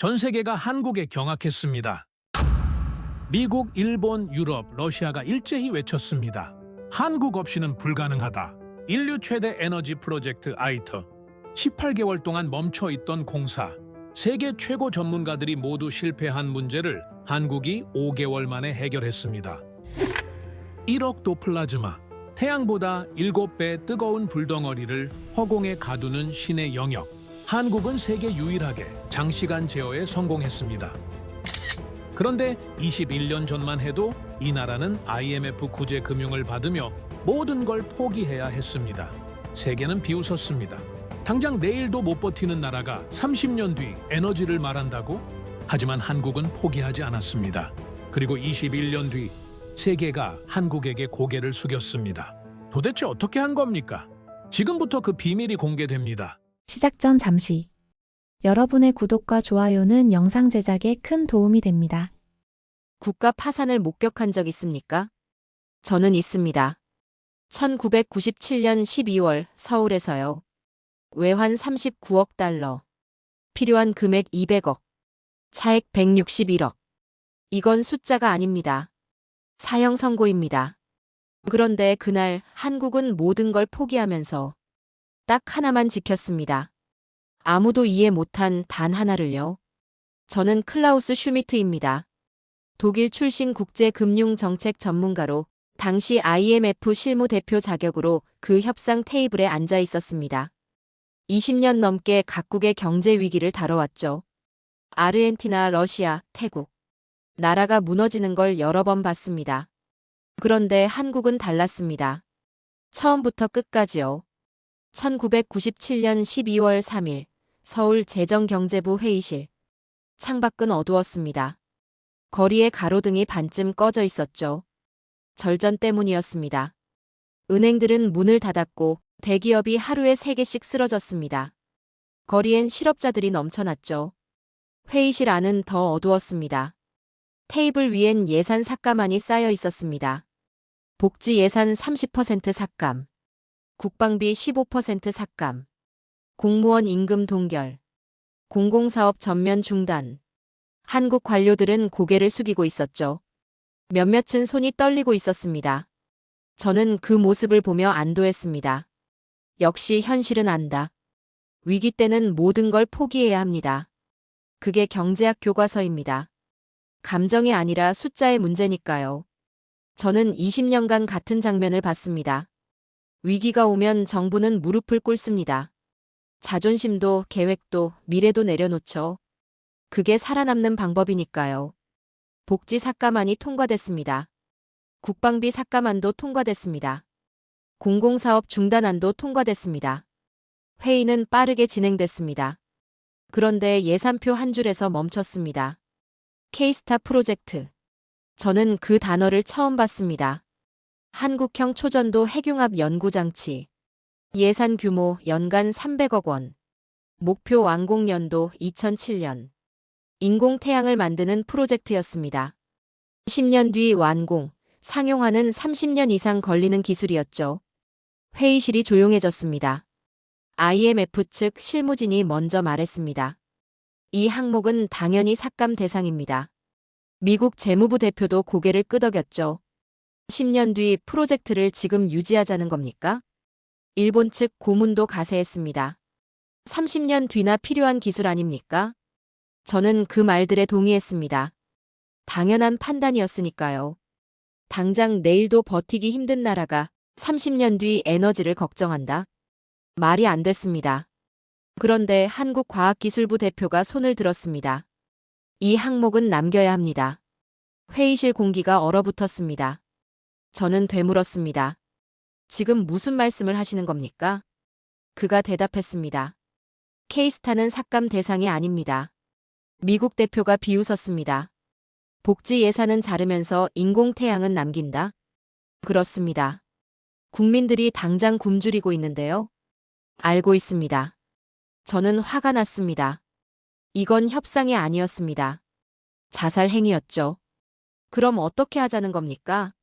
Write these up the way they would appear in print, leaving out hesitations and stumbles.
전 세계가 한국에 경악했습니다. 미국, 일본, 유럽, 러시아가 일제히 외쳤습니다. 한국 없이는 불가능하다. 인류 최대 에너지 프로젝트 아이터. 18개월 동안 멈춰있던 공사. 세계 최고 전문가들이 모두 실패한 문제를 한국이 5개월 만에 해결했습니다. 1억 도 플라즈마. 태양보다 7배 뜨거운 불덩어리를 허공에 가두는 신의 영역. 한국은 세계 유일하게 장시간 제어에 성공했습니다. 그런데 21년 전만 해도 이 나라는 IMF 구제 금융을 받으며 모든 걸 포기해야 했습니다. 세계는 비웃었습니다. 당장 내일도 못 버티는 나라가 30년 뒤 에너지를 말한다고? 하지만 한국은 포기하지 않았습니다. 그리고 21년 뒤 세계가 한국에게 고개를 숙였습니다. 도대체 어떻게 한 겁니까? 지금부터 그 비밀이 공개됩니다. 시작 전 잠시. 여러분의 구독과 좋아요는 영상 제작에 큰 도움이 됩니다. 국가 파산을 목격한 적 있습니까? 저는 있습니다. 1997년 12월 서울에서요. 외환 39억 달러. 필요한 금액 200억. 차액 161억. 이건 숫자가 아닙니다. 사형 선고입니다. 그런데 그날 한국은 모든 걸 포기하면서 딱 하나만 지켰습니다. 아무도 이해 못한 단 하나를요. 저는 클라우스 슈미트입니다. 독일 출신 국제금융정책 전문가로 당시 IMF 실무대표 자격으로 그 협상 테이블에 앉아 있었습니다. 20년 넘게 각국의 경제 위기를 다뤄왔죠. 아르헨티나, 러시아, 태국. 나라가 무너지는 걸 여러 번 봤습니다. 그런데 한국은 달랐습니다. 처음부터 끝까지요. 1997년 12월 3일 서울 재정경제부 회의실. 창밖은 어두웠습니다. 거리에 가로등이 반쯤 꺼져 있었죠. 절전 때문이었습니다. 은행들은 문을 닫았고 대기업이 하루에 3개씩 쓰러졌습니다. 거리엔 실업자들이 넘쳐났죠. 회의실 안은 더 어두웠습니다. 테이블 위엔 예산 삭감안이 쌓여 있었습니다. 복지 예산 30% 삭감. 국방비 15% 삭감. 공무원 임금 동결. 공공사업 전면 중단. 한국 관료들은 고개를 숙이고 있었죠. 몇몇은 손이 떨리고 있었습니다. 저는 그 모습을 보며 안도했습니다. 역시 현실은 안다. 위기 때는 모든 걸 포기해야 합니다. 그게 경제학 교과서입니다. 감정이 아니라 숫자의 문제니까요. 저는 20년간 같은 장면을 봤습니다. 위기가 오면 정부는 무릎을 꿇습니다. 자존심도 계획도 미래도 내려놓죠. 그게 살아남는 방법이니까요. 복지 삭감안이 통과됐습니다. 국방비 삭감안도 통과됐습니다. 공공사업 중단안도 통과됐습니다. 회의는 빠르게 진행됐습니다. 그런데 예산표 한 줄에서 멈췄습니다. K스타 프로젝트. 저는 그 단어를 처음 봤습니다. 한국형 초전도 핵융합 연구장치. 예산 규모 연간 300억 원. 목표 완공 연도 2007년. 인공태양을 만드는 프로젝트였습니다. 10년 뒤 완공, 상용화는 30년 이상 걸리는 기술이었죠. 회의실이 조용해졌습니다. IMF 측 실무진이 먼저 말했습니다. 이 항목은 당연히 삭감 대상입니다. 미국 재무부 대표도 고개를 끄덕였죠. 10년 뒤 프로젝트를 지금 유지하자는 겁니까? 일본 측 고문도 가세했습니다. 30년 뒤나 필요한 기술 아닙니까? 저는 그 말들에 동의했습니다. 당연한 판단이었으니까요. 당장 내일도 버티기 힘든 나라가 30년 뒤 에너지를 걱정한다? 말이 안 됐습니다. 그런데 한국과학기술부 대표가 손을 들었습니다. 이 항목은 남겨야 합니다. 회의실 공기가 얼어붙었습니다. 저는 되물었습니다. 지금 무슨 말씀을 하시는 겁니까? 그가 대답했습니다. K스타는 삭감 대상이 아닙니다. 미국 대표가 비웃었습니다. 복지 예산은 자르면서 인공태양은 남긴다? 그렇습니다. 국민들이 당장 굶주리고 있는데요. 알고 있습니다. 저는 화가 났습니다. 이건 협상이 아니었습니다. 자살 행위였죠. 그럼 어떻게 하자는 겁니까?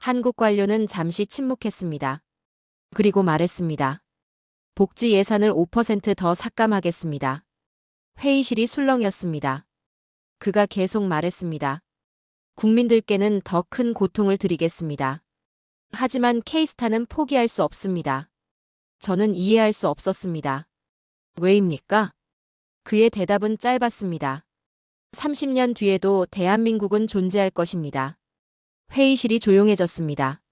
한국 관료는 잠시 침묵했습니다. 그리고 말했습니다. 복지 예산을 5% 더 삭감하겠습니다. 회의실이 술렁이었습니다. 그가 계속 말했습니다. 국민들께는 더 큰 고통을 드리겠습니다. 하지만 케이스타는 포기할 수 없습니다. 저는 이해할 수 없었습니다. 왜입니까? 그의 대답은 짧았습니다. 30년 뒤에도 대한민국은 존재할 것입니다. 회의실이 조용해졌습니다.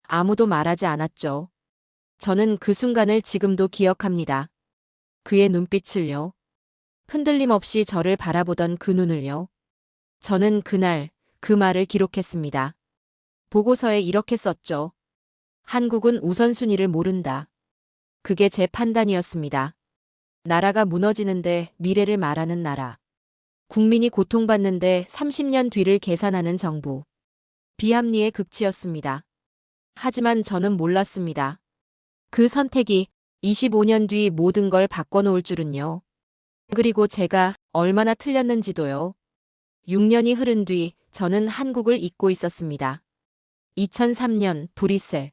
아무도 말하지 않았죠. 저는 그 순간을 지금도 기억합니다. 그의 눈빛을요. 흔들림 없이 저를 바라보던 그 눈을요. 저는 그날 그 말을 기록했습니다. 보고서에 이렇게 썼죠. 한국은 우선순위를 모른다. 그게 제 판단이었습니다. 나라가 무너지는데 미래를 말하는 나라. 국민이 고통받는데 30년 뒤를 계산하는 정부. 비합리의 극치였습니다. 하지만 저는 몰랐습니다. 그 선택이 25년 뒤 모든 걸 바꿔놓을 줄은요. 그리고 제가 얼마나 틀렸는지도요. 6년이 흐른 뒤 저는 한국을 잊고 있었습니다. 2003년 브뤼셀.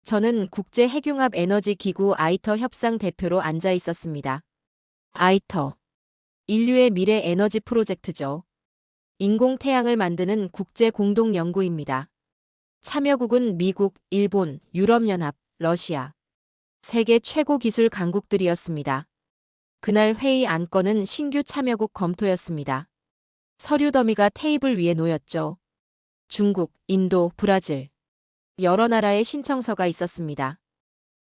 저는 국제 핵융합 에너지 기구 아이터 협상 대표로 앉아 있었습니다. 아이터. 인류의 미래 에너지 프로젝트죠. 인공 태양을 만드는 국제 공동 연구입니다. 참여국은 미국, 일본, 유럽연합, 러시아. 세계 최고 기술 강국들이었습니다. 그날 회의 안건은 신규 참여국 검토였습니다. 서류 더미가 테이블 위에 놓였죠. 중국, 인도, 브라질. 여러 나라의 신청서가 있었습니다.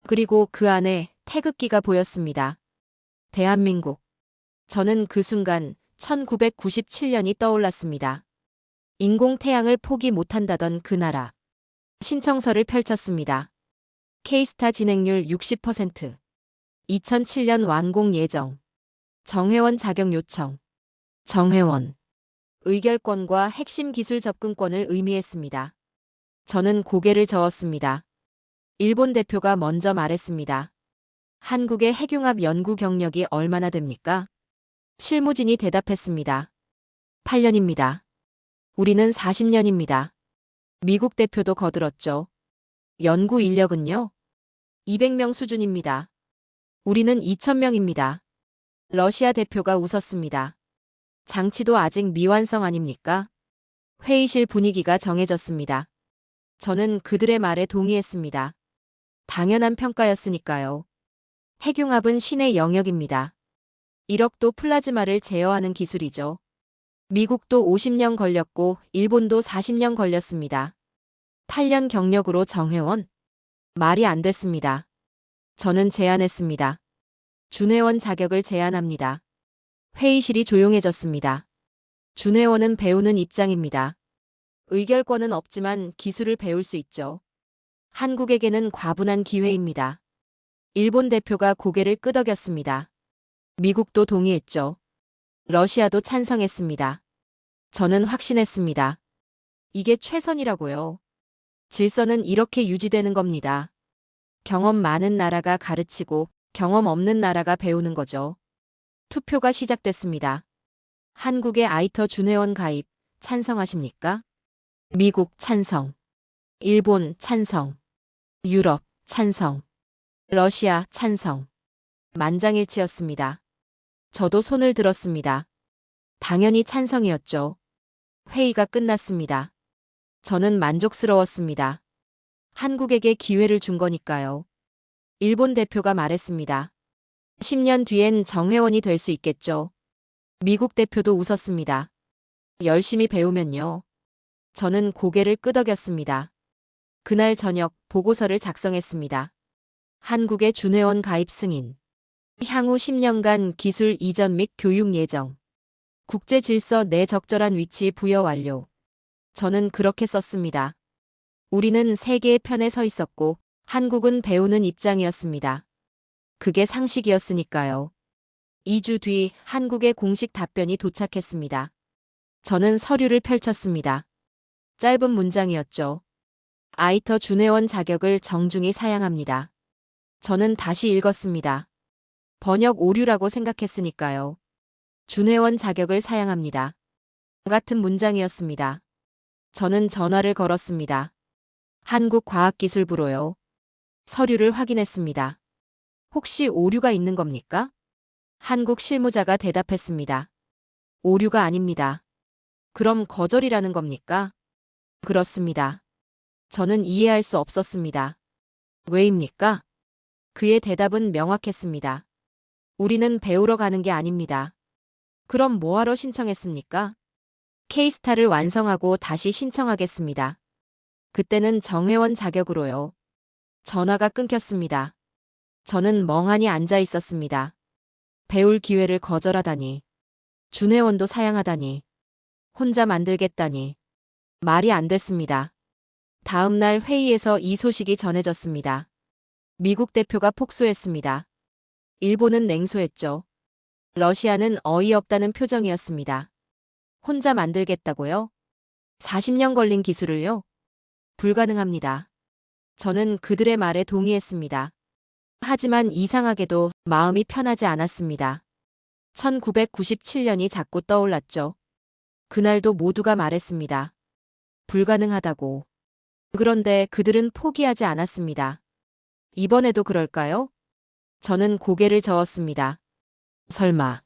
그리고 그 안에 태극기가 보였습니다. 대한민국. 저는 그 순간 1997년이 떠올랐습니다. 인공태양을 포기 못한다던 그 나라. 신청서를 펼쳤습니다. 케이스타 진행률 60%. 2007년 완공 예정. 정회원 자격 요청. 정회원. 의결권과 핵심 기술 접근권을 의미했습니다. 저는 고개를 저었습니다. 일본 대표가 먼저 말했습니다. 한국의 핵융합 연구 경력이 얼마나 됩니까? 실무진이 대답했습니다. 8년입니다. 우리는 40년입니다. 미국 대표도 거들었죠. 연구 인력은요? 200명 수준입니다. 우리는 2000명입니다. 러시아 대표가 웃었습니다. 장치도 아직 미완성 아닙니까? 회의실 분위기가 정해졌습니다. 저는 그들의 말에 동의했습니다. 당연한 평가였으니까요. 핵융합은 신의 영역입니다. 1억도 플라즈마를 제어하는 기술이죠. 미국도 50년 걸렸고 일본도 40년 걸렸습니다. 8년 경력으로 정회원? 말이 안 됐습니다. 저는 제안했습니다. 준회원 자격을 제안합니다. 회의실이 조용해졌습니다. 준회원은 배우는 입장입니다. 의결권은 없지만 기술을 배울 수 있죠. 한국에게는 과분한 기회입니다. 일본 대표가 고개를 끄덕였습니다. 미국도 동의했죠. 러시아도 찬성했습니다. 저는 확신했습니다. 이게 최선이라고요. 질서는 이렇게 유지되는 겁니다. 경험 많은 나라가 가르치고 경험 없는 나라가 배우는 거죠. 투표가 시작됐습니다. 한국의 아이터 준회원 가입 찬성하십니까? 미국 찬성. 일본 찬성. 유럽 찬성. 러시아 찬성. 만장일치였습니다. 저도 손을 들었습니다. 당연히 찬성이었죠. 회의가 끝났습니다. 저는 만족스러웠습니다. 한국에게 기회를 준 거니까요. 일본 대표가 말했습니다. 10년 뒤엔 정회원이 될 수 있겠죠. 미국 대표도 웃었습니다. 열심히 배우면요. 저는 고개를 끄덕였습니다. 그날 저녁 보고서를 작성했습니다. 한국의 준회원 가입 승인. 향후 10년간 기술 이전 및 교육 예정. 국제 질서 내 적절한 위치 부여 완료. 저는 그렇게 썼습니다. 우리는 세계의 편에 서 있었고 한국은 배우는 입장이었습니다. 그게 상식이었으니까요. 2주 뒤 한국의 공식 답변이 도착했습니다. 저는 서류를 펼쳤습니다. 짧은 문장이었죠. 아이터 준회원 자격을 정중히 사양합니다. 저는 다시 읽었습니다. 번역 오류라고 생각했으니까요. 준회원 자격을 사양합니다. 같은 문장이었습니다. 저는 전화를 걸었습니다. 한국과학기술부로요. 서류를 확인했습니다. 혹시 오류가 있는 겁니까? 한국 실무자가 대답했습니다. 오류가 아닙니다. 그럼 거절이라는 겁니까? 그렇습니다. 저는 이해할 수 없었습니다. 왜입니까? 그의 대답은 명확했습니다. 우리는 배우러 가는 게 아닙니다. 그럼 뭐하러 신청했습니까? 케이스타를 완성하고 다시 신청하겠습니다. 그때는 정회원 자격으로요. 전화가 끊겼습니다. 저는 멍하니 앉아 있었습니다. 배울 기회를 거절하다니. 준회원도 사양하다니. 혼자 만들겠다니. 말이 안 됐습니다. 다음 날 회의에서 이 소식이 전해졌습니다. 미국 대표가 폭소했습니다. 일본은 냉소했죠. 러시아는 어이없다는 표정이었습니다. 혼자 만들겠다고요? 40년 걸린 기술을요? 불가능합니다. 저는 그들의 말에 동의했습니다. 하지만 이상하게도 마음이 편하지 않았습니다. 1997년이 자꾸 떠올랐죠. 그날도 모두가 말했습니다. 불가능하다고. 그런데 그들은 포기하지 않았습니다. 이번에도 그럴까요? 저는 고개를 저었습니다. 설마.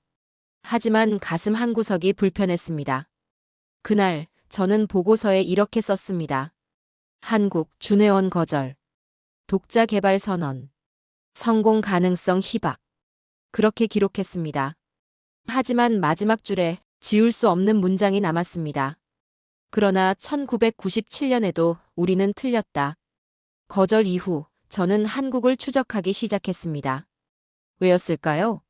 하지만 가슴 한구석이 불편했습니다. 그날 저는 보고서에 이렇게 썼습니다. 한국 준회원 거절. 독자 개발 선언. 성공 가능성 희박. 그렇게 기록했습니다. 하지만 마지막 줄에 지울 수 없는 문장이 남았습니다. 그러나 1997년에도 우리는 틀렸다. 거절 이후 저는 한국을 추적하기 시작했습니다. 왜였을까요?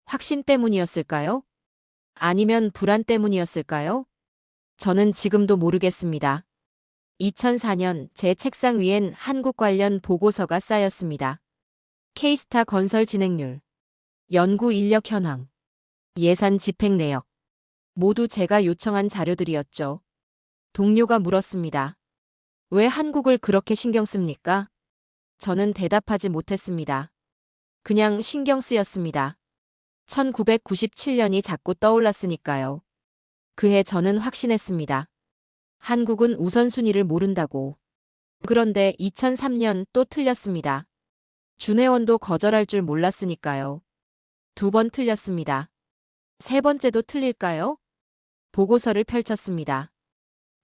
확신 때문이었을까요? 아니면 불안 때문이었을까요? 저는 지금도 모르겠습니다. 2004년 제 책상 위엔 한국 관련 보고서가 쌓였습니다. 케이스타 건설 진행률, 연구 인력 현황, 예산 집행 내역. 모두 제가 요청한 자료들이었죠. 동료가 물었습니다. 왜 한국을 그렇게 신경 씁니까? 저는 대답하지 못했습니다. 그냥 신경 쓰였습니다. 1997년이 자꾸 떠올랐으니까요. 그해 저는 확신했습니다. 한국은 우선순위를 모른다고. 그런데 2003년 또 틀렸습니다. 준회원도 거절할 줄 몰랐으니까요. 2번 틀렸습니다. 세 번째도 틀릴까요? 보고서를 펼쳤습니다.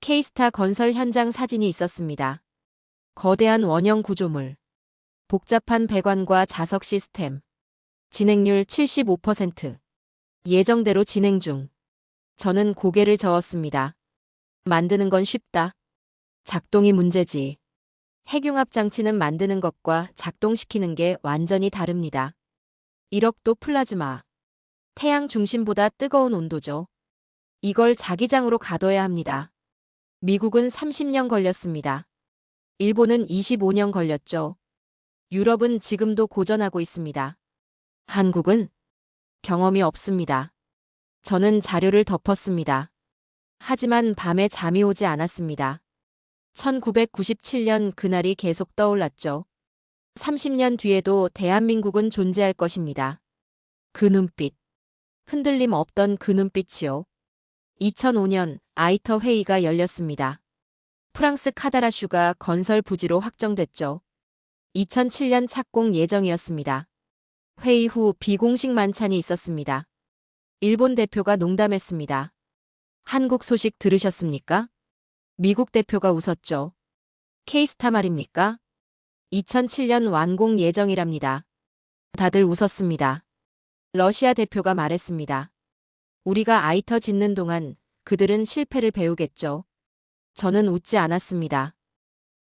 케이스타 건설 현장 사진이 있었습니다. 거대한 원형 구조물, 복잡한 배관과 자석 시스템, 진행률 75%, 예정대로 진행 중. 저는 고개를 저었습니다. 만드는 건 쉽다. 작동이 문제지. 핵융합 장치는 만드는 것과 작동시키는 게 완전히 다릅니다. 1억도 플라즈마. 태양 중심보다 뜨거운 온도죠. 이걸 자기장으로 가둬야 합니다. 미국은 30년 걸렸습니다. 일본은 25년 걸렸죠. 유럽은 지금도 고전하고 있습니다. 한국은 경험이 없습니다. 저는 자료를 덮었습니다. 하지만 밤에 잠이 오지 않았습니다. 1997년 그날이 계속 떠올랐죠. 30년 뒤에도 대한민국은 존재할 것입니다. 그 눈빛. 흔들림 없던 그 눈빛이요. 2005년 아이터 회의가 열렸습니다. 프랑스 카다라슈가 건설 부지로 확정됐죠. 2007년 착공 예정이었습니다. 회의 후 비공식 만찬이 있었습니다. 일본 대표가 농담했습니다. 한국 소식 들으셨습니까? 미국 대표가 웃었죠. 케이스타 말입니까? 2007년 완공 예정이랍니다. 다들 웃었습니다. 러시아 대표가 말했습니다. 우리가 아이터 짓는 동안 그들은 실패를 배우겠죠. 저는 웃지 않았습니다.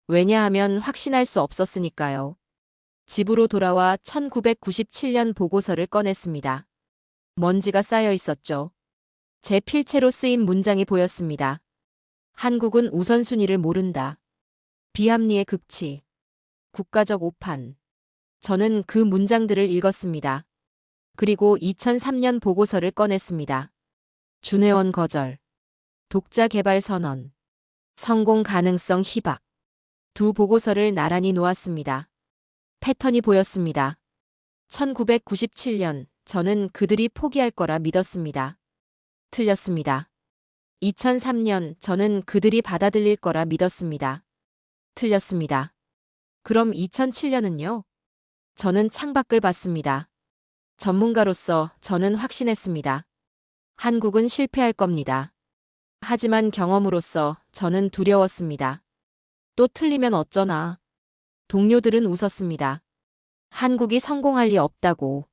왜냐하면 확신할 수 없었으니까요. 집으로 돌아와 1997년 보고서를 꺼냈습니다. 먼지가 쌓여 있었죠. 제 필체로 쓰인 문장이 보였습니다. 한국은 우선순위를 모른다. 비합리의 극치. 국가적 오판. 저는 그 문장들을 읽었습니다. 그리고 2003년 보고서를 꺼냈습니다. 준회원 거절. 독자 개발 선언. 성공 가능성 희박. 두 보고서를 나란히 놓았습니다. 패턴이 보였습니다. 1997년 저는 그들이 포기할 거라 믿었습니다. 틀렸습니다. 2003년 저는 그들이 받아들일 거라 믿었습니다. 틀렸습니다. 그럼 2007년은요? 저는 창밖을 봤습니다. 전문가로서 저는 확신했습니다. 한국은 실패할 겁니다. 하지만 경험으로서 저는 두려웠습니다. 또 틀리면 어쩌나. 동료들은 웃었습니다. 한국이 성공할 리 없다고.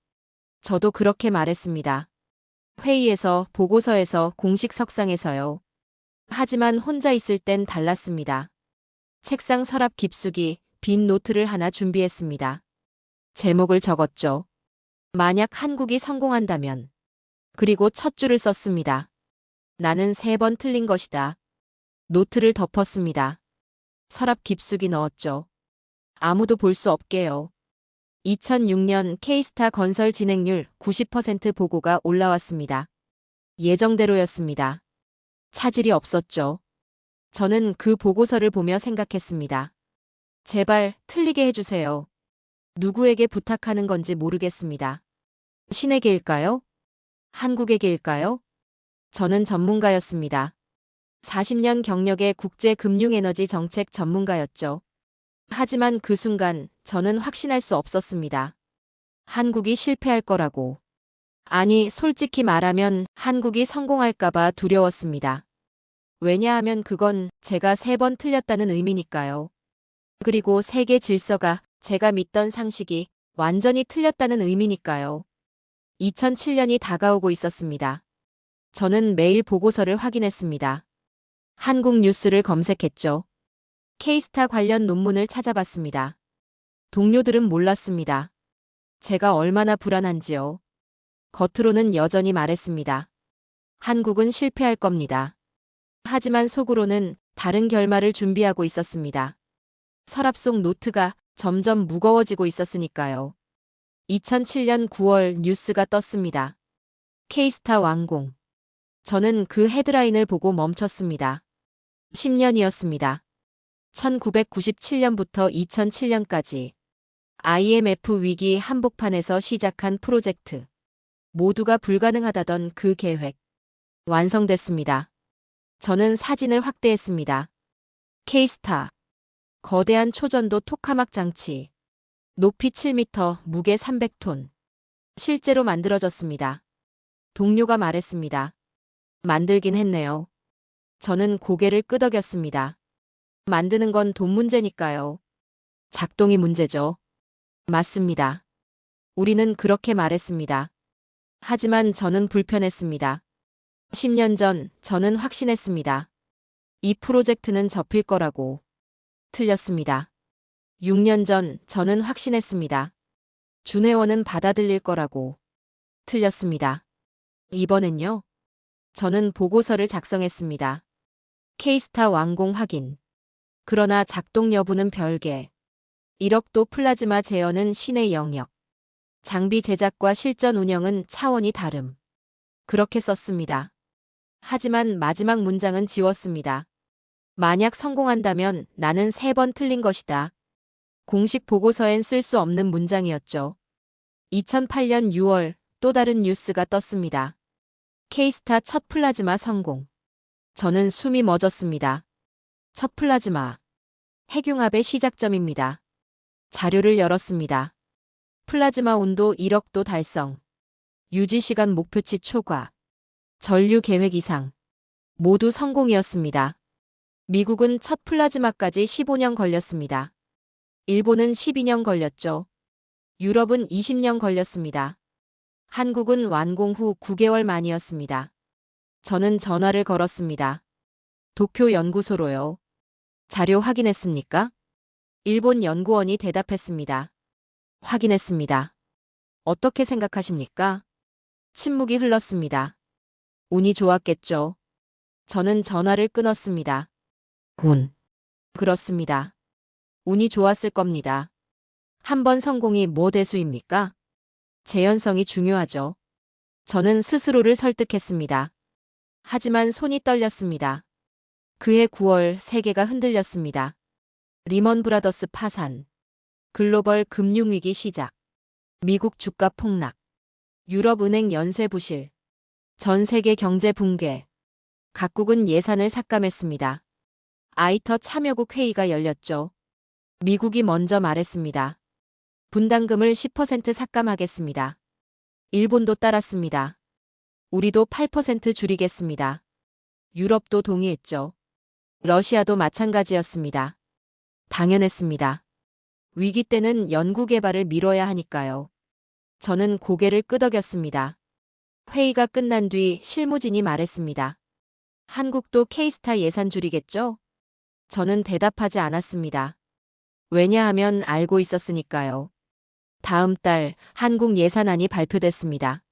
저도 그렇게 말했습니다. 회의에서, 보고서에서, 공식 석상에서요. 하지만 혼자 있을 땐 달랐습니다. 책상 서랍 깊숙이 빈 노트를 하나 준비했습니다. 제목을 적었죠. 만약 한국이 성공한다면. 그리고 첫 줄을 썼습니다. 나는 3번 틀린 것이다. 노트를 덮었습니다. 서랍 깊숙이 넣었죠. 아무도 볼 수 없게요. 2006년 K스타 건설 진행률 90% 보고가 올라왔습니다. 예정대로였습니다. 차질이 없었죠. 저는 그 보고서를 보며 생각했습니다. 제발 틀리게 해주세요. 누구에게 부탁하는 건지 모르겠습니다. 신에게일까요? 한국에게일까요? 저는 전문가였습니다. 40년 경력의 국제금융에너지 정책 전문가였죠. 하지만 그 순간 저는 확신할 수 없었습니다. 한국이 실패할 거라고. 아니, 솔직히 말하면 한국이 성공할까봐 두려웠습니다. 왜냐하면 그건 제가 3번 틀렸다는 의미니까요. 그리고 세계 질서가 제가 믿던 상식이 완전히 틀렸다는 의미니까요. 2007년이 다가오고 있었습니다. 저는 매일 보고서를 확인했습니다. 한국 뉴스를 검색했죠. K스타 관련 논문을 찾아봤습니다. 동료들은 몰랐습니다. 제가 얼마나 불안한지요. 겉으로는 여전히 말했습니다. 한국은 실패할 겁니다. 하지만 속으로는 다른 결말을 준비하고 있었습니다. 서랍 속 노트가 점점 무거워지고 있었으니까요. 2007년 9월 뉴스가 떴습니다. K스타 완공. 저는 그 헤드라인을 보고 멈췄습니다. 10년이었습니다. 1997년부터 2007년까지 IMF 위기 한복판에서 시작한 프로젝트. 모두가 불가능하다던 그 계획. 완성됐습니다. 저는 사진을 확대했습니다. K스타. 거대한 초전도 토카막 장치. 높이 7m, 무게 300톤. 실제로 만들어졌습니다. 동료가 말했습니다. 만들긴 했네요. 저는 고개를 끄덕였습니다. 만드는 건 돈 문제니까요. 작동이 문제죠. 맞습니다. 우리는 그렇게 말했습니다. 하지만 저는 불편했습니다. 10년 전 저는 확신했습니다. 이 프로젝트는 접힐 거라고. 틀렸습니다. 6년 전 저는 확신했습니다. 준회원은 받아들일 거라고. 틀렸습니다. 이번엔요? 저는 보고서를 작성했습니다. K스타 완공 확인. 그러나 작동 여부는 별개. 1억도 플라즈마 제어는 신의 영역. 장비 제작과 실전 운영은 차원이 다름. 그렇게 썼습니다. 하지만 마지막 문장은 지웠습니다. 만약 성공한다면 나는 3번 틀린 것이다. 공식 보고서엔 쓸 수 없는 문장이었죠. 2008년 6월 또 다른 뉴스가 떴습니다. K스타 첫 플라즈마 성공. 저는 숨이 멎었습니다. 첫 플라즈마. 핵융합의 시작점입니다. 자료를 열었습니다. 플라즈마 온도 1억도 달성. 유지시간 목표치 초과. 전류 계획 이상. 모두 성공이었습니다. 미국은 첫 플라즈마까지 15년 걸렸습니다. 일본은 12년 걸렸죠. 유럽은 20년 걸렸습니다. 한국은 완공 후 9개월 만이었습니다. 저는 전화를 걸었습니다. 도쿄 연구소로요. 자료 확인했습니까? 일본 연구원이 대답했습니다. 확인했습니다. 어떻게 생각하십니까? 침묵이 흘렀습니다. 운이 좋았겠죠. 저는 전화를 끊었습니다. 운. 그렇습니다. 운이 좋았을 겁니다. 한 번 성공이 뭐 대수입니까? 재현성이 중요하죠. 저는 스스로를 설득했습니다. 하지만 손이 떨렸습니다. 그해 9월 세계가 흔들렸습니다. 리먼 브라더스 파산. 글로벌 금융위기 시작. 미국 주가 폭락. 유럽 은행 연쇄 부실. 전 세계 경제 붕괴. 각국은 예산을 삭감했습니다. 아이터 참여국 회의가 열렸죠. 미국이 먼저 말했습니다. 분담금을 10% 삭감하겠습니다. 일본도 따랐습니다. 우리도 8% 줄이겠습니다. 유럽도 동의했죠. 러시아도 마찬가지였습니다. 당연했습니다. 위기 때는 연구개발을 미뤄야 하니까요. 저는 고개를 끄덕였습니다. 회의가 끝난 뒤 실무진이 말했습니다. 한국도 K스타 예산 줄이겠죠? 저는 대답하지 않았습니다. 왜냐하면 알고 있었으니까요. 다음 달 한국 예산안이 발표됐습니다.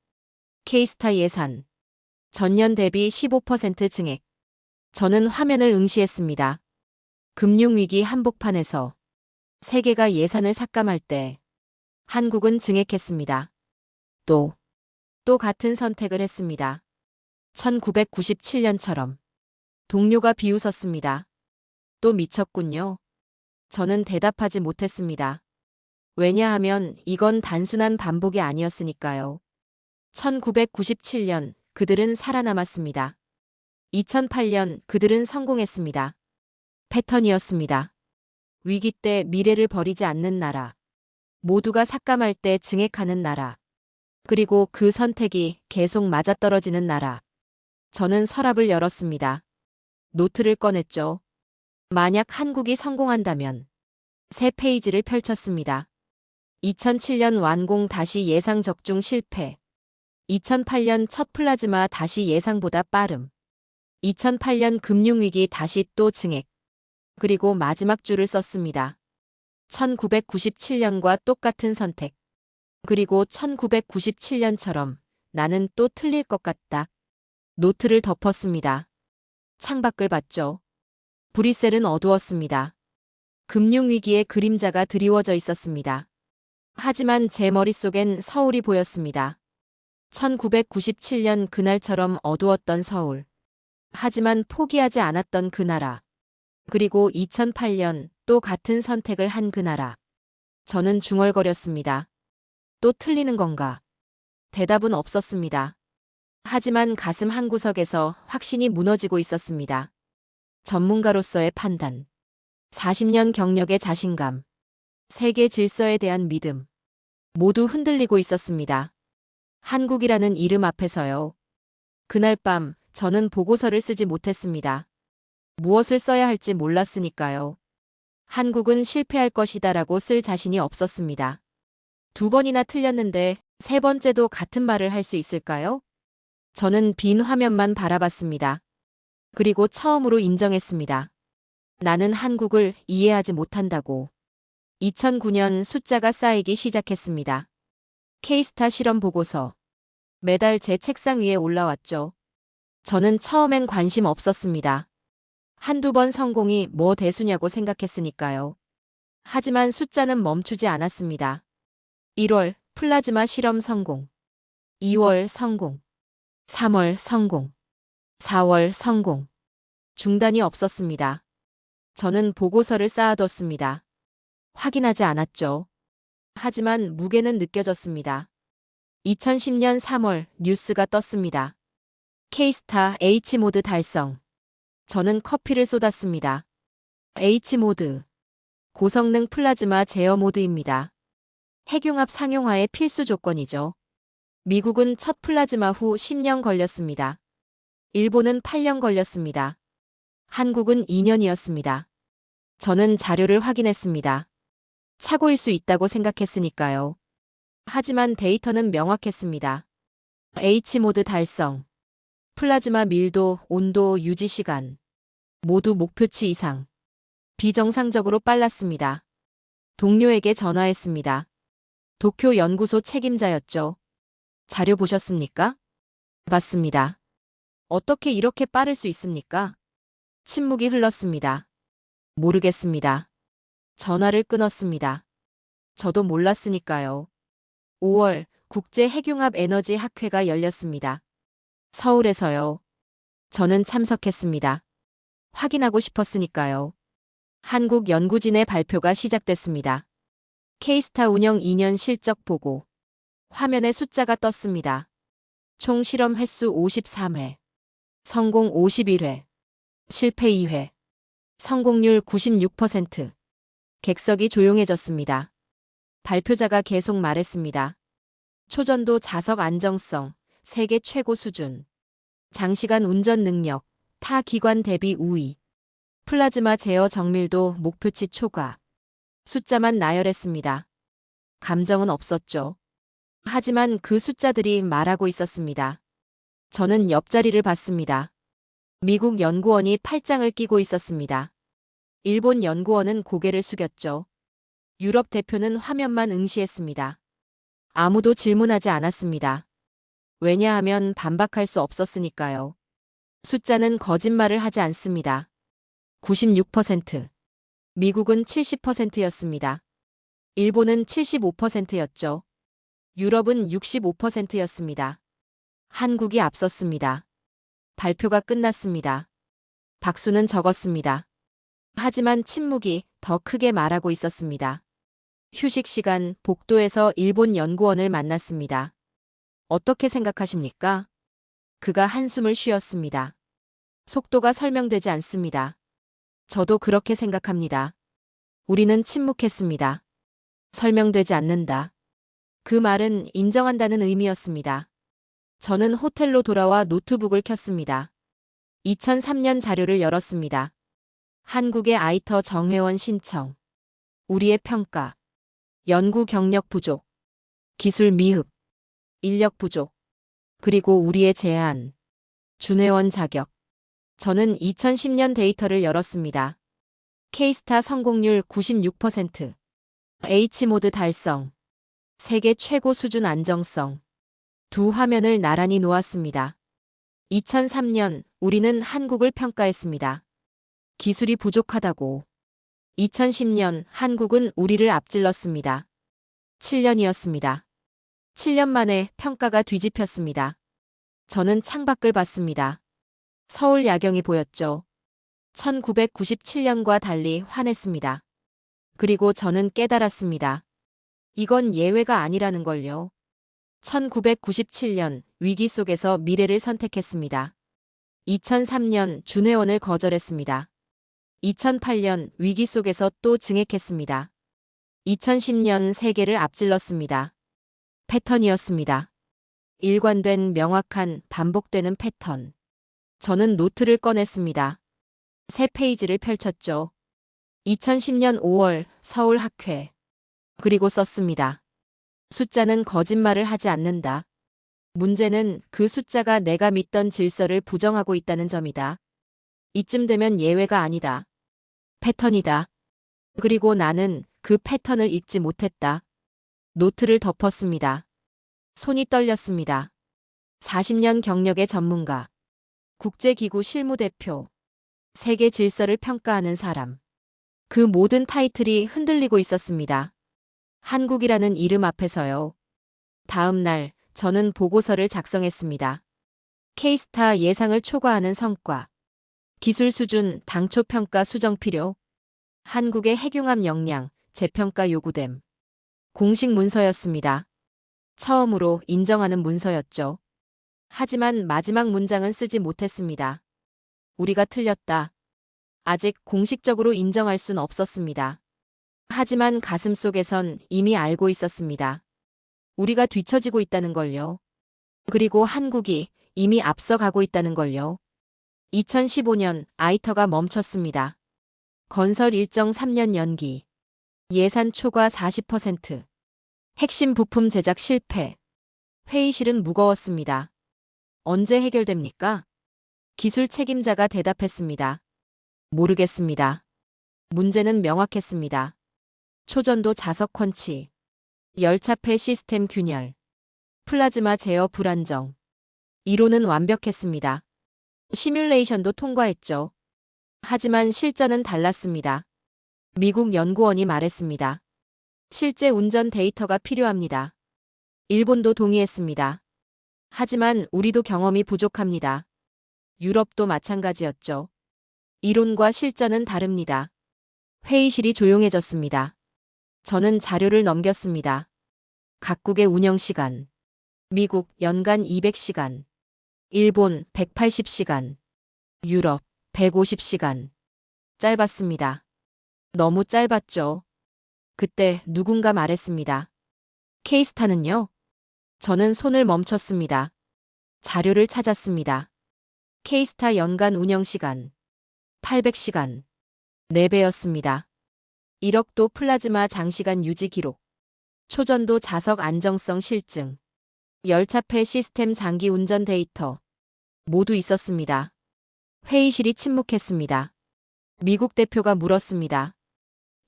K스타 예산. 전년 대비 15% 증액. 저는 화면을 응시했습니다. 금융위기 한복판에서 세계가 예산을 삭감할 때 한국은 증액했습니다. 또 같은 선택을 했습니다. 1997년처럼. 동료가 비웃었습니다. 또 미쳤군요. 저는 대답하지 못했습니다. 왜냐하면 이건 단순한 반복이 아니었으니까요. 1997년 그들은 살아남았습니다. 2008년 그들은 성공했습니다. 패턴이었습니다. 위기 때 미래를 버리지 않는 나라. 모두가 삭감할 때 증액하는 나라. 그리고 그 선택이 계속 맞아떨어지는 나라. 저는 서랍을 열었습니다. 노트를 꺼냈죠. 만약 한국이 성공한다면 새 페이지를 펼쳤습니다. 2007년 완공 다시 예상 적중 실패. 2008년 첫 플라즈마 다시 예상보다 빠름. 2008년 금융위기 다시 또 증액. 그리고 마지막 줄을 썼습니다. 1997년과 똑같은 선택. 그리고 1997년처럼 나는 또 틀릴 것 같다. 노트를 덮었습니다. 창밖을 봤죠. 브뤼셀은 어두웠습니다. 금융위기의 그림자가 드리워져 있었습니다. 하지만 제 머릿속엔 서울이 보였습니다. 1997년 그날처럼 어두웠던 서울. 하지만 포기하지 않았던 그 나라. 그리고 2008년 또 같은 선택을 한 그 나라. 저는 중얼거렸습니다. 또 틀리는 건가? 대답은 없었습니다. 하지만 가슴 한구석에서 확신이 무너지고 있었습니다. 전문가로서의 판단. 40년 경력의 자신감. 세계 질서에 대한 믿음. 모두 흔들리고 있었습니다. 한국이라는 이름 앞에서요. 그날 밤 저는 보고서를 쓰지 못했습니다. 무엇을 써야 할지 몰랐으니까요. 한국은 실패할 것이다라고 쓸 자신이 없었습니다. 2번이나 틀렸는데 3번째도 같은 말을 할 수 있을까요? 저는 빈 화면만 바라봤습니다. 그리고 처음으로 인정했습니다. 나는 한국을 이해하지 못한다고. 2009년 숫자가 쌓이기 시작했습니다. K스타 실험 보고서. 매달 제 책상 위에 올라왔죠. 저는 처음엔 관심 없었습니다. 한두 번 성공이 뭐 대수냐고 생각했으니까요. 하지만 숫자는 멈추지 않았습니다. 1월 플라즈마 실험 성공. 2월 성공. 3월 성공. 4월 성공. 중단이 없었습니다. 저는 보고서를 쌓아뒀습니다. 확인하지 않았죠. 하지만 무게는 느껴졌습니다. 2010년 3월 뉴스가 떴습니다. K스타 H모드 달성. 저는 커피를 쏟았습니다. H모드. 고성능 플라즈마 제어 모드입니다. 핵융합 상용화의 필수 조건이죠. 미국은 첫 플라즈마 후 10년 걸렸습니다. 일본은 8년 걸렸습니다. 한국은 2년이었습니다. 저는 자료를 확인했습니다. 착오일 수 있다고 생각했으니까요. 하지만 데이터는 명확했습니다. H모드 달성. 플라즈마 밀도, 온도, 유지 시간. 모두 목표치 이상. 비정상적으로 빨랐습니다. 동료에게 전화했습니다. 도쿄 연구소 책임자였죠. 자료 보셨습니까? 봤습니다. 어떻게 이렇게 빠를 수 있습니까? 침묵이 흘렀습니다. 모르겠습니다. 전화를 끊었습니다. 저도 몰랐으니까요. 5월 국제 핵융합 에너지 학회가 열렸습니다. 서울에서요. 저는 참석했습니다. 확인하고 싶었으니까요. 한국 연구진의 발표가 시작됐습니다. K스타 운영 2년 실적 보고. 화면에 숫자가 떴습니다. 총 실험 횟수 53회. 성공 51회. 실패 2회. 성공률 96%. 객석이 조용해졌습니다. 발표자가 계속 말했습니다. 초전도 자석 안정성, 세계 최고 수준. 장시간 운전 능력, 타 기관 대비 우위. 플라즈마 제어 정밀도 목표치 초과. 숫자만 나열했습니다. 감정은 없었죠. 하지만 그 숫자들이 말하고 있었습니다. 저는 옆자리를 봤습니다. 미국 연구원이 팔짱을 끼고 있었습니다. 일본 연구원은 고개를 숙였죠. 유럽 대표는 화면만 응시했습니다. 아무도 질문하지 않았습니다. 왜냐하면 반박할 수 없었으니까요. 숫자는 거짓말을 하지 않습니다. 96%. 미국은 70%였습니다. 일본은 75%였죠. 유럽은 65%였습니다. 한국이 앞섰습니다. 발표가 끝났습니다. 박수는 적었습니다. 하지만 침묵이 더 크게 말하고 있었습니다. 휴식 시간 복도에서 일본 연구원을 만났습니다. 어떻게 생각하십니까? 그가 한숨을 쉬었습니다. 속도가 설명되지 않습니다. 저도 그렇게 생각합니다. 우리는 침묵했습니다. 설명되지 않는다. 그 말은 인정한다는 의미였습니다. 저는 호텔로 돌아와 노트북을 켰습니다. 2003년 자료를 열었습니다. 한국의 아이터 정회원 신청. 우리의 평가. 연구 경력 부족. 기술 미흡. 인력 부족. 그리고 우리의 제안. 준회원 자격. 저는 2010년 데이터를 열었습니다. K스타 성공률 96%. H모드 달성. 세계 최고 수준 안정성. 두 화면을 나란히 놓았습니다. 2003년 우리는 한국을 평가했습니다. 기술이 부족하다고. 2010년 한국은 우리를 앞질렀습니다. 7년이었습니다. 7년 만에 평가가 뒤집혔습니다. 저는 창밖을 봤습니다. 서울 야경이 보였죠. 1997년과 달리 환했습니다. 그리고 저는 깨달았습니다. 이건 예외가 아니라는 걸요. 1997년 위기 속에서 미래를 선택했습니다. 2003년 준회원을 거절했습니다. 2008년 위기 속에서 또 증액했습니다. 2010년 세계를 앞질렀습니다. 패턴이었습니다. 일관된 명확한 반복되는 패턴. 저는 노트를 꺼냈습니다. 새 페이지를 펼쳤죠. 2010년 5월 서울 학회. 그리고 썼습니다. 숫자는 거짓말을 하지 않는다. 문제는 그 숫자가 내가 믿던 질서를 부정하고 있다는 점이다. 이쯤 되면 예외가 아니다. 패턴이다. 그리고 나는 그 패턴을 읽지 못했다. 노트를 덮었습니다. 손이 떨렸습니다. 40년 경력의 전문가. 국제기구 실무대표. 세계 질서를 평가하는 사람. 그 모든 타이틀이 흔들리고 있었습니다. 한국이라는 이름 앞에서요. 다음 날 저는 보고서를 작성했습니다. K스타 예상을 초과하는 성과. 기술 수준 당초 평가 수정 필요. 한국의 핵융합 역량 재평가 요구됨. 공식 문서였습니다. 처음으로 인정하는 문서였죠. 하지만 마지막 문장은 쓰지 못했습니다. 우리가 틀렸다. 아직 공식적으로 인정할 순 없었습니다. 하지만 가슴속에선 이미 알고 있었습니다. 우리가 뒤처지고 있다는 걸요. 그리고 한국이 이미 앞서가고 있다는 걸요. 2015년 아이터가 멈췄습니다. 건설 일정 3년 연기. 예산 초과 40%. 핵심 부품 제작 실패. 회의실은 무거웠습니다. 언제 해결됩니까? 기술 책임자가 대답했습니다. 모르겠습니다. 문제는 명확했습니다. 초전도 자석 펀치. 열차폐 시스템 균열. 플라즈마 제어 불안정. 이론은 완벽했습니다. 시뮬레이션도 통과했죠. 하지만 실전은 달랐습니다. 미국 연구원이 말했습니다. 실제 운전 데이터가 필요합니다. 일본도 동의했습니다. 하지만 우리도 경험이 부족합니다. 유럽도 마찬가지였죠. 이론과 실전은 다릅니다. 회의실이 조용해졌습니다. 저는 자료를 넘겼습니다. 각국의 운영 시간. 미국 연간 200시간. 일본 180시간. 유럽 150시간. 짧았습니다. 너무 짧았죠. 그때 누군가 말했습니다. K스타는요? 저는 손을 멈췄습니다. 자료를 찾았습니다. K스타 연간 운영 시간 800시간, 4배였습니다. 1억도 플라즈마 장시간 유지 기록, 초전도 자석 안정성 실증, 열차폐 시스템 장기 운전 데이터 모두 있었습니다. 회의실이 침묵했습니다. 미국 대표가 물었습니다.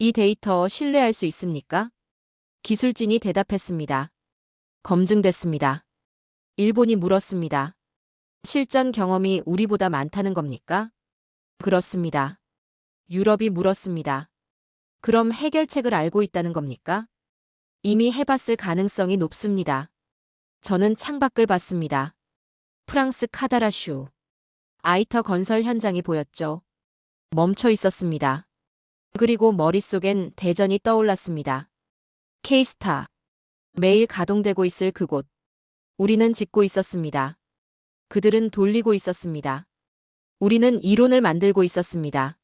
이 데이터 신뢰할 수 있습니까? 기술진이 대답했습니다. 검증됐습니다. 일본이 물었습니다. 실전 경험이 우리보다 많다는 겁니까? 그렇습니다. 유럽이 물었습니다. 그럼 해결책을 알고 있다는 겁니까? 이미 해봤을 가능성이 높습니다. 저는 창밖을 봤습니다. 프랑스 카다라슈. 아이터 건설 현장이 보였죠. 멈춰 있었습니다. 그리고 머릿속엔 대전이 떠올랐습니다. K스타. 매일 가동되고 있을 그곳. 우리는 짓고 있었습니다. 그들은 돌리고 있었습니다. 우리는 이론을 만들고 있었습니다.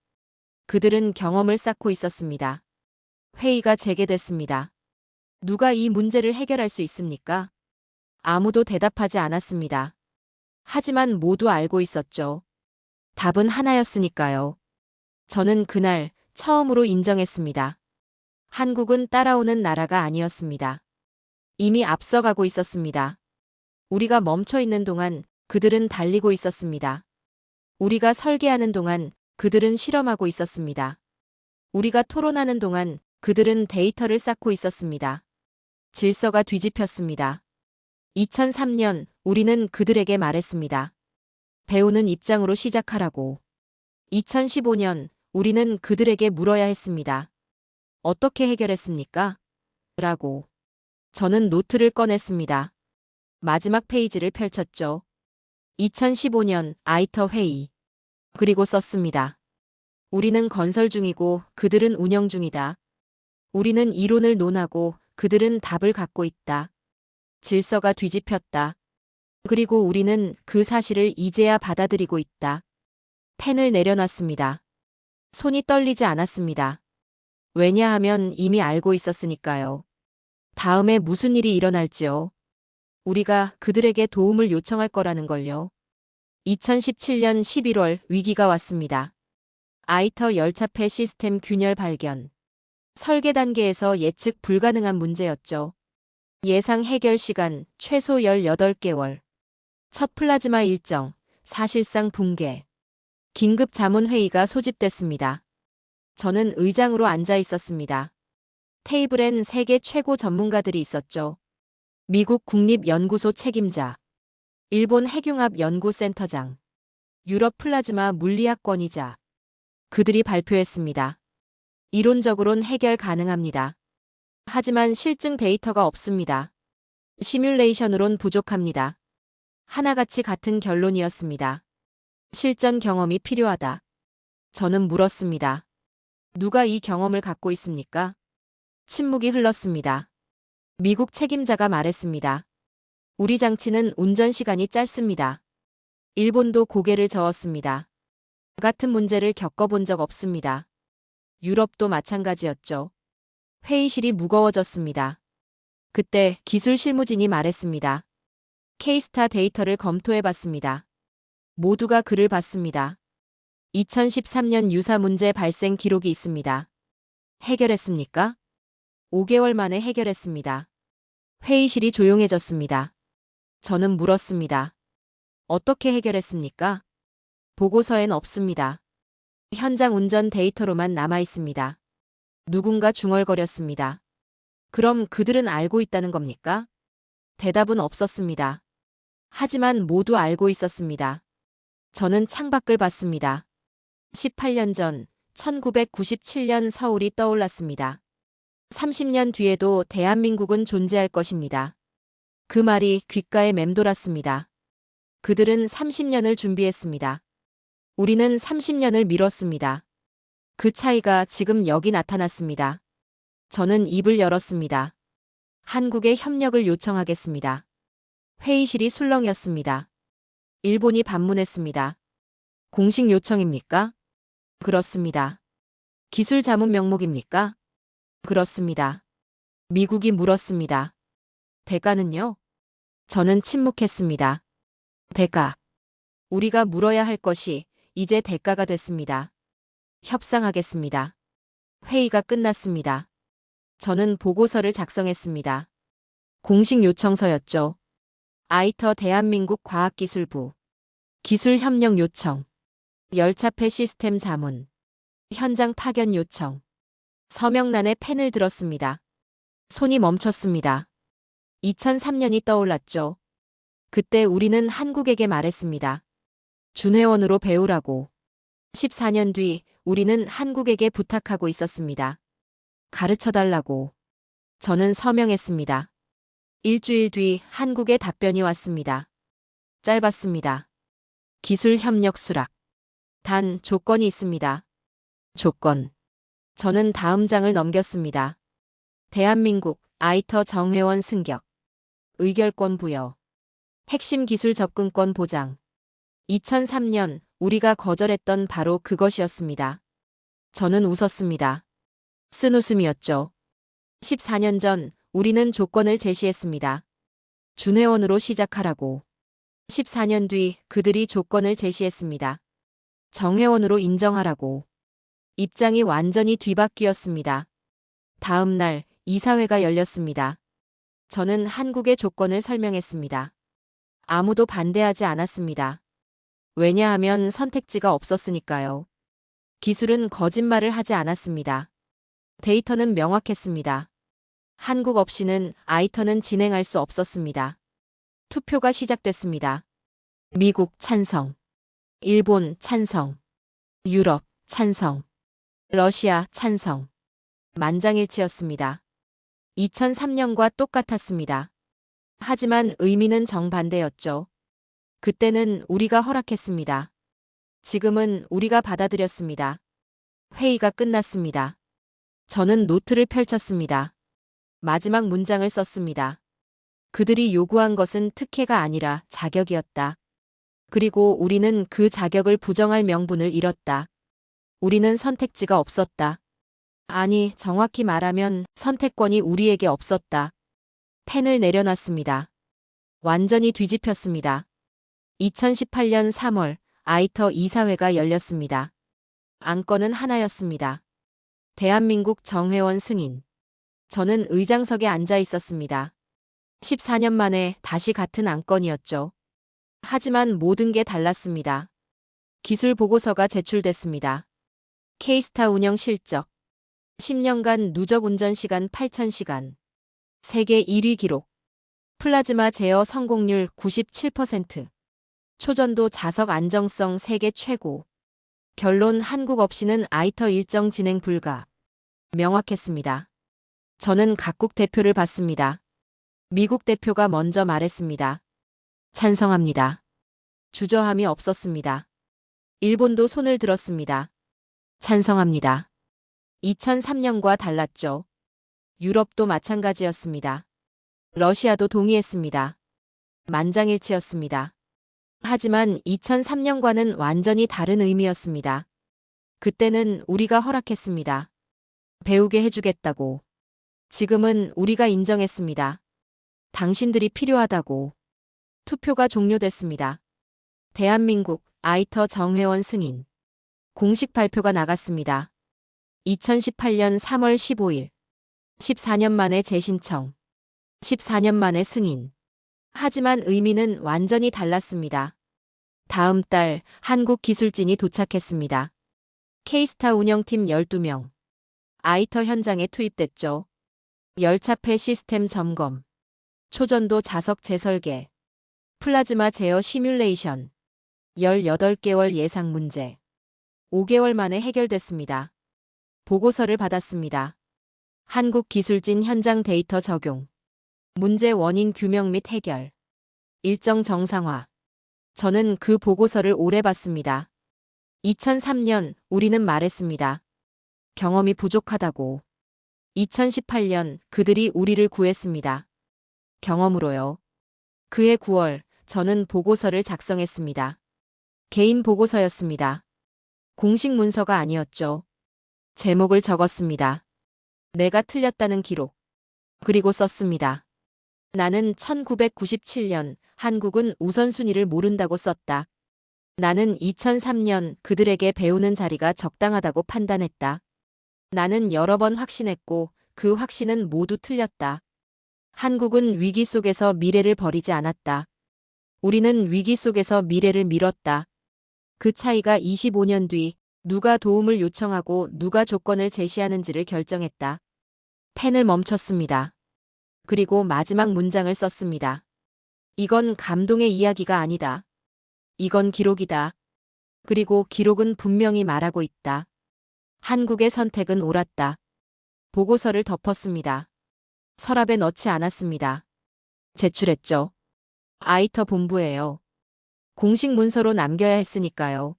그들은 경험을 쌓고 있었습니다. 회의가 재개됐습니다. 누가 이 문제를 해결할 수 있습니까? 아무도 대답하지 않았습니다. 하지만 모두 알고 있었죠. 답은 하나였으니까요. 저는 그날 처음으로 인정했습니다. 한국은 따라오는 나라가 아니었습니다. 이미 앞서가고 있었습니다. 우리가 멈춰 있는 동안 그들은 달리고 있었습니다. 우리가 설계하는 동안 그들은 실험하고 있었습니다. 우리가 토론하는 동안 그들은 데이터를 쌓고 있었습니다. 질서가 뒤집혔습니다. 2003년 우리는 그들에게 말했습니다. 배우는 입장으로 시작하라고. 2015년 우리는 그들에게 물어야 했습니다. 어떻게 해결했습니까? 라고. 저는 노트를 꺼냈습니다. 마지막 페이지를 펼쳤죠. 2015년 아이터 회의. 그리고 썼습니다. 우리는 건설 중이고 그들은 운영 중이다. 우리는 이론을 논하고 그들은 답을 갖고 있다. 질서가 뒤집혔다. 그리고 우리는 그 사실을 이제야 받아들이고 있다. 펜을 내려놨습니다. 손이 떨리지 않았습니다. 왜냐하면 이미 알고 있었으니까요. 다음에 무슨 일이 일어날지요. 우리가 그들에게 도움을 요청할 거라는 걸요. 2017년 11월 위기가 왔습니다. 아이터 열차폐 시스템 균열 발견. 설계 단계에서 예측 불가능한 문제였죠. 예상 해결 시간 최소 18개월. 첫 플라즈마 일정, 사실상 붕괴. 긴급 자문 회의가 소집됐습니다. 저는 의장으로 앉아 있었습니다. 테이블엔 세계 최고 전문가들이 있었죠. 미국 국립연구소 책임자, 일본 핵융합연구센터장, 유럽 플라즈마 물리학 권위자. 그들이 발표했습니다. 이론적으론 해결 가능합니다. 하지만 실증 데이터가 없습니다. 시뮬레이션으론 부족합니다. 하나같이 같은 결론이었습니다. 실전 경험이 필요하다. 저는 물었습니다. 누가 이 경험을 갖고 있습니까? 침묵이 흘렀습니다. 미국 책임자가 말했습니다. 우리 장치는 운전 시간이 짧습니다. 일본도 고개를 저었습니다. 같은 문제를 겪어본 적 없습니다. 유럽도 마찬가지였죠. 회의실이 무거워졌습니다. 그때 기술 실무진이 말했습니다. K스타 데이터를 검토해봤습니다. 모두가 글을 봤습니다. 2013년 유사 문제 발생 기록이 있습니다. 해결했습니까? 5개월 만에 해결했습니다. 회의실이 조용해졌습니다. 저는 물었습니다. 어떻게 해결했습니까? 보고서엔 없습니다. 현장 운전 데이터로만 남아 있습니다. 누군가 중얼거렸습니다. 그럼 그들은 알고 있다는 겁니까? 대답은 없었습니다. 하지만 모두 알고 있었습니다. 저는 창밖을 봤습니다. 18년 전 1997년 서울이 떠올랐습니다. 30년 뒤에도 대한민국은 존재할 것입니다. 그 말이 귓가에 맴돌았습니다. 그들은 30년을 준비했습니다. 우리는 30년을 미뤘습니다. 그 차이가 지금 여기 나타났습니다. 저는 입을 열었습니다. 한국에 협력을 요청하겠습니다. 회의실이 술렁였습니다. 일본이 반문했습니다. 공식 요청입니까? 그렇습니다. 기술 자문 명목입니까? 그렇습니다. 미국이 물었습니다. 대가는요? 저는 침묵했습니다. 대가. 우리가 물어야 할 것이 이제 대가가 됐습니다. 협상하겠습니다. 회의가 끝났습니다. 저는 보고서를 작성했습니다. 공식 요청서였죠. 아이터 대한민국 과학기술부. 기술협력 요청. 열차폐 시스템 자문. 현장 파견 요청. 서명란에 펜을 들었습니다. 손이 멈췄습니다. 2003년이 떠올랐죠. 그때 우리는 한국에게 말했습니다. 준회원으로 배우라고. 14년 뒤 우리는 한국에게 부탁하고 있었습니다. 가르쳐달라고. 저는 서명했습니다. 일주일 뒤 한국의 답변이 왔습니다. 짧았습니다. 기술 협력 수락. 단 조건이 있습니다. 조건. 저는 다음 장을 넘겼습니다. 대한민국 아이터 정회원 승격. 의결권 부여. 핵심 기술 접근권 보장. 2003년 우리가 거절했던 바로 그것이었습니다. 저는 웃었습니다. 쓴 웃음이었죠. 14년 전 우리는 조건을 제시했습니다. 준회원으로 시작하라고. 14년 뒤 그들이 조건을 제시했습니다. 정회원으로 인정하라고. 입장이 완전히 뒤바뀌었습니다. 다음 날 이사회가 열렸습니다. 저는 한국의 조건을 설명했습니다. 아무도 반대하지 않았습니다. 왜냐하면 선택지가 없었으니까요. 기술은 거짓말을 하지 않았습니다. 데이터는 명확했습니다. 한국 없이는 아이터는 진행할 수 없었습니다. 투표가 시작됐습니다. 미국 찬성, 일본 찬성, 유럽 찬성, 러시아 찬성. 만장일치였습니다. 2003년과 똑같았습니다. 하지만 의미는 정반대였죠. 그때는 우리가 허락했습니다. 지금은 우리가 받아들였습니다. 회의가 끝났습니다. 저는 노트를 펼쳤습니다. 마지막 문장을 썼습니다. 그들이 요구한 것은 특혜가 아니라 자격이었다. 그리고 우리는 그 자격을 부정할 명분을 잃었다. 우리는 선택지가 없었다. 아니, 정확히 말하면 선택권이 우리에게 없었다. 펜을 내려놨습니다. 완전히 뒤집혔습니다. 2018년 3월 아이터 이사회가 열렸습니다. 안건은 하나였습니다. 대한민국 정회원 승인. 저는 의장석에 앉아 있었습니다. 14년 만에 다시 같은 안건이었죠. 하지만 모든 게 달랐습니다. 기술 보고서가 제출됐습니다. K스타 운영 실적. 10년간 누적 운전 시간 8,000시간. 세계 1위 기록. 플라즈마 제어 성공률 97%. 초전도 자석 안정성 세계 최고. 결론 한국 없이는 아이터 일정 진행 불가. 명확했습니다. 저는 각국 대표를 봤습니다. 미국 대표가 먼저 말했습니다. 찬성합니다. 주저함이 없었습니다. 일본도 손을 들었습니다. 찬성합니다. 2003년과 달랐죠. 유럽도 마찬가지였습니다. 러시아도 동의했습니다. 만장일치였습니다. 하지만 2003년과는 완전히 다른 의미였습니다. 그때는 우리가 허락했습니다. 배우게 해주겠다고. 지금은 우리가 인정했습니다. 당신들이 필요하다고. 투표가 종료됐습니다. 대한민국 아이터 정회원 승인. 공식 발표가 나갔습니다. 2018년 3월 15일. 14년 만에 재신청. 14년 만에 승인. 하지만 의미는 완전히 달랐습니다. 다음 달 한국 기술진이 도착했습니다. K스타 운영팀 12명. 아이터 현장에 투입됐죠. 열차폐 시스템 점검. 초전도 자석 재설계. 플라즈마 제어 시뮬레이션. 18개월 예상 문제. 5개월 만에 해결됐습니다. 보고서를 받았습니다. 한국 기술진 현장 데이터 적용. 문제 원인 규명 및 해결. 일정 정상화. 저는 그 보고서를 오래 봤습니다. 2003년 우리는 말했습니다. 경험이 부족하다고. 2018년 그들이 우리를 구했습니다. 경험으로요. 그해 9월 저는 보고서를 작성했습니다. 개인 보고서였습니다. 공식 문서가 아니었죠. 제목을 적었습니다. 내가 틀렸다는 기록. 그리고 썼습니다. 나는 1997년 한국은 우선순위를 모른다고 썼다. 나는 2003년 그들에게 배우는 자리가 적당하다고 판단했다. 나는 여러 번 확신했고 그 확신은 모두 틀렸다. 한국은 위기 속에서 미래를 버리지 않았다. 우리는 위기 속에서 미래를 밀었다. 그 차이가 25년 뒤 누가 도움을 요청하고 누가 조건을 제시하는지를 결정했다. 펜을 멈췄습니다. 그리고 마지막 문장을 썼습니다. 이건 감동의 이야기가 아니다. 이건 기록이다. 그리고 기록은 분명히 말하고 있다. 한국의 선택은 옳았다. 보고서를 덮었습니다. 서랍에 넣지 않았습니다. 제출했죠. 아이터 본부예요. 공식 문서로 남겨야 했으니까요.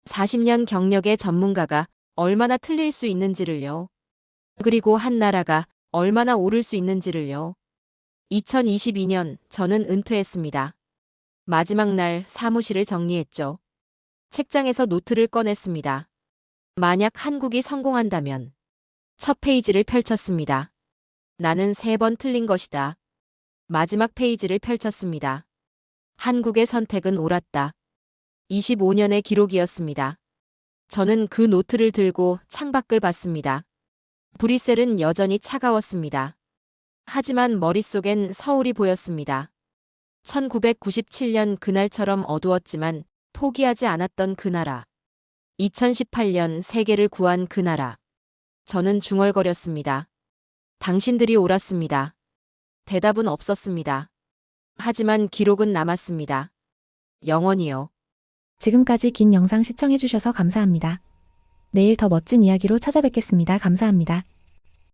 40년 경력의 전문가가 얼마나 틀릴 수 있는지를요. 그리고 한 나라가 얼마나 오를 수 있는지를요. 2022년 저는 은퇴했습니다. 마지막 날 사무실을 정리했죠. 책장에서 노트를 꺼냈습니다. 만약 한국이 성공한다면 첫 페이지를 펼쳤습니다. 나는 3번 틀린 것이다. 마지막 페이지를 펼쳤습니다. 한국의 선택은 옳았다. 25년의 기록이었습니다. 저는 그 노트를 들고 창밖을 봤습니다. 브뤼셀은 여전히 차가웠습니다. 하지만 머릿속엔 서울이 보였습니다. 1997년 그날처럼 어두웠지만 포기하지 않았던 그 나라. 2018년 세계를 구한 그 나라. 저는 중얼거렸습니다. 당신들이 옳았습니다. 대답은 없었습니다. 하지만 기록은 남았습니다. 영원히요. 지금까지 긴 영상 시청해주셔서 감사합니다. 내일 더 멋진 이야기로 찾아뵙겠습니다. 감사합니다.